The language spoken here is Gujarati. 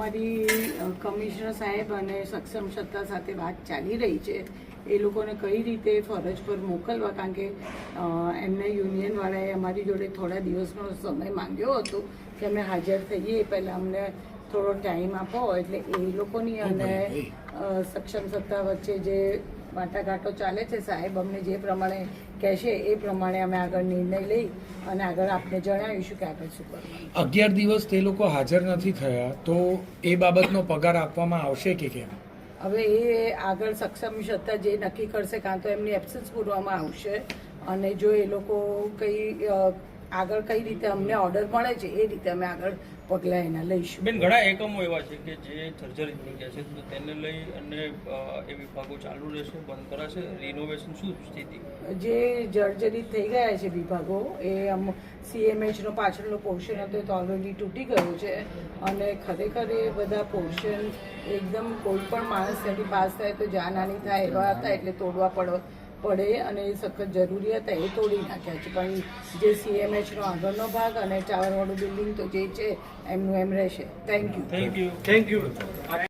અમારી કમિશનર સાહેબ અને સક્ષમ સત્તા સાથે વાત ચાલી રહી છે એ લોકોને કઈ રીતે ફરજ પર મોકલવા, કારણ કે એમને યુનિયનવાળાએ અમારી જોડે થોડા દિવસનો સમય માંગ્યો હતો કે અમે હાજર થઈએ, પહેલાં અમને થોડો ટાઈમ આપો. એટલે એ લોકોની અને સક્ષમ સત્તા વચ્ચે જે વાટાઘાટો ચાલે છે, સાહેબ અમને જે પ્રમાણે કહેશે એ પ્રમાણે અમે આગળ નિર્ણય લઈ અને આગળ આપને જણાવીશું કે આગળ શું કરવાનું. 11 દિવસ તે લોકો હાજર નથી થયા તો એ બાબતનો પગાર આપવામાં આવશે કે કેમ? હવે એ આગળ સક્ષમ સત્તા જે નક્કી કરશે, કાં તો એમની એબ્સન્સ પૂરવામાં આવશે અને જો એ લોકો કંઈ આગળ કઈ રીતે અમને ઓર્ડર મળે છે એ રીતે અમે આગળ પગલાં એના લઈશું. બેન, ઘણા એકમો એવા છે કે જે જર્જરિત થઈ ગયા છે, તો તેને લઈ અને એ વિભાગો ચાલુ રહેશે, બંધ કરાશે, રિનોવેશન શું સ્થિતિ? જે જર્જરિત થઈ ગયા છે વિભાગો, એ CMHનો પાછળનો પોર્શન હતો તો ઓલરેડી તૂટી ગયો છે અને ખરેખર એ બધા પોર્શન એકદમ કોઈ પણ માણસ ત્યાંથી પાસ થાય તો જાનહાની થાય એવા હતા, એટલે તોડવા પડે અને એ સખત જરૂરી હતા, એ તોડી નાખ્યા છે. પણ જે CMHનો આગળનો ભાગ અને ટાવરવાળું બિલ્ડિંગ તો જે છે એમનું એમ રહેશે. Thank you.